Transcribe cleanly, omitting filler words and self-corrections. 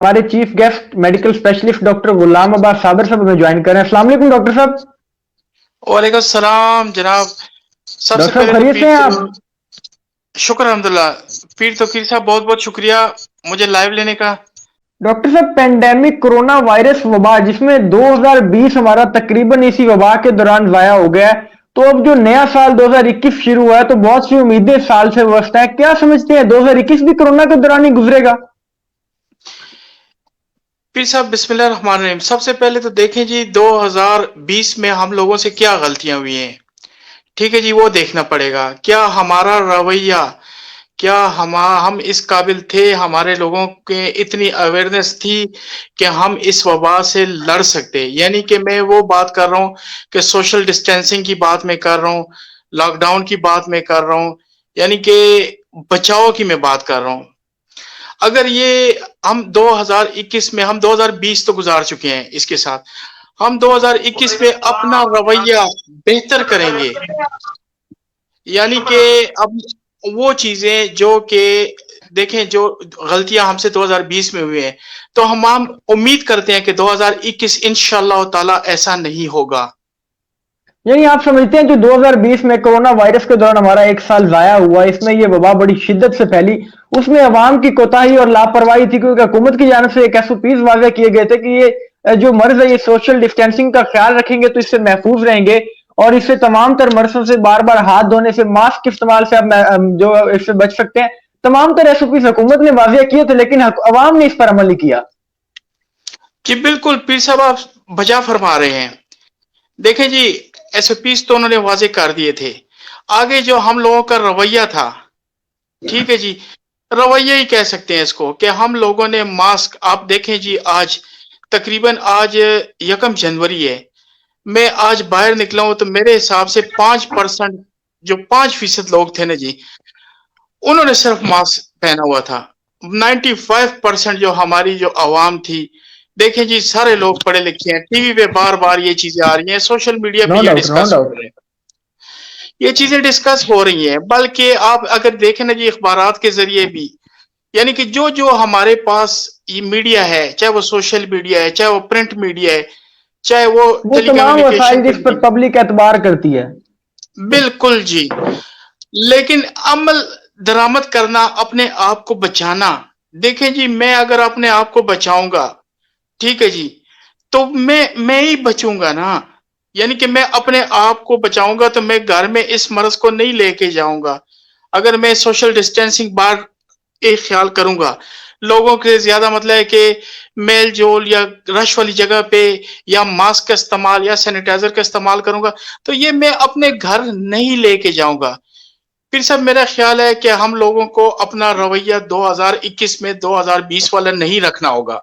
हमारे chief guest medical specialist doctor Ghulam Abbas Sabir साहब हमें ज्वाइन कर रहे हैं। अस्सलाम वालेकुम डॉक्टर साहब। वालेकुम सलाम जनाब। सबसे डॉक्टर साहब पहले तो खैरियत से हैं पीर आप? शुक्र अल्हम्दुलिल्लाह। पीर साहब बहुत बहुत शुक्रिया मुझे लाइव लेने का। डॉक्टर साहब पेंडेमिक कोरोना वायरस वबा जिसमें 2020 हमारा तकरीबन इसी वबा के दौरान जाया हो गया है, तो अब जो नया साल 2021 शुरू हुआ है तो बहुत सी उम्मीदें इस साल से वास्ता है। क्या समझते हैं 2021 भी कोरोना के दौरान ही गुजरेगा? पीर साहब बिस्मिल्लाह रहमान रहीम। सबसे पहले तो देखें जी 2020 में हम लोगों से क्या गलतियां हुई हैं। ठीक है जी, वो देखना पड़ेगा। क्या हमारा रवैया, क्या हम इस काबिल थे, हमारे लोगों के इतनी अवेयरनेस थी कि हम इस वबा से लड़ सकते। यानी कि मैं वो बात कर रहा हूँ कि सोशल डिस्टेंसिंग की बात मैं कर रहा हूँ, लॉकडाउन की बात मैं कर रहा हूँ, यानी कि बचाव की मैं बात कर रहा हूँ। अगर ये हम 2021 में, हम 2020 तो गुजार चुके हैं, इसके साथ हम 2021 में अपना रवैया बेहतर करेंगे। यानी कि अब वो चीजें जो कि देखें, जो गलतियां हमसे 2020 में हुई हैं, तो हम उम्मीद करते हैं कि 2021 इंशाअल्लाह ताला ऐसा नहीं होगा। यानी आप समझते हैं जो 2020 में कोरोना वायरस के दौरान हमारा एक साल जाया हुआ, इसमें ये वबा बड़ी शिद्दत से फैली, उसमें अवाम की कोताही और लापरवाही थी, क्योंकि हुकूमत की जानिब से एक एसओपीज वाजे किए गए थे कि ये जो मर्ज है ये सोशल डिस्टेंसिंग का ख्याल रखेंगे तो इससे महफूज रहेंगे, और इससे तमाम तर मर्जों से बार बार हाथ धोने से, मास्क के इस्तेमाल से आप जो इससे बच सकते हैं। तमाम तर एसओपीज हुकूमत ने वाजिया किए थे, लेकिन अवाम ने इस पर अमल नहीं किया। कि बिल्कुल पीर साहब आप बजा फरमा रहे हैं। देखें जी, एसओपीज तो उन्होंने वाजे कर दिए थे। आगे जो हम लोगों का रवैया था, ठीक है जी, रवैया ही कह सकते हैं इसको, कि हम लोगों ने मास्क, आप देखें जी, आज तकरीबन आज 1 जनवरी है। मैं आज बाहर निकला हूं तो मेरे हिसाब से 5%, जो 5% लोग थे ना जी, उन्होंने सिर्फ मास्क पहना हुआ था। 95% जो हमारी जो आवाम थी, देखें जी, सारे लोग पढ़े लिखे हैं। टीवी पे बार बार ये चीजें आ रही हैं, सोशल मीडिया पे नो ये डाउट, नो डिस्कस हो डाउट। रहे हैं, ये चीजें डिस्कस हो रही हैं। बल्कि आप अगर देखें ना जी, अखबारात के जरिए भी, यानी कि जो जो हमारे पास ये मीडिया है, चाहे वो सोशल मीडिया है, चाहे वो प्रिंट मीडिया है, चाहे वो वो तमाम टेलीकम्युनिकेशन वसाइल की जिस पर मीडिया, पब्लिक एतबार करती है। बिल्कुल जी। लेकिन अमल दरामद करना, अपने आप को बचाना। देखें जी, मैं अगर अपने आप को बचाऊंगा, ठीक है जी, तो मैं ही बचूंगा ना। यानी कि मैं अपने आप को बचाऊंगा तो मैं घर में इस मर्ज को नहीं लेके जाऊंगा। अगर मैं सोशल डिस्टेंसिंग बार एक ख्याल करूंगा, लोगों के ज्यादा मतलब है कि मेल जोल या रश वाली जगह पे, या मास्क का इस्तेमाल या सैनिटाइजर का इस्तेमाल करूंगा, तो ये मैं अपने घर नहीं लेके जाऊंगा। फिर सब मेरा ख्याल है कि हम लोगों को अपना रवैया 2021 में 2020 वाला नहीं रखना होगा।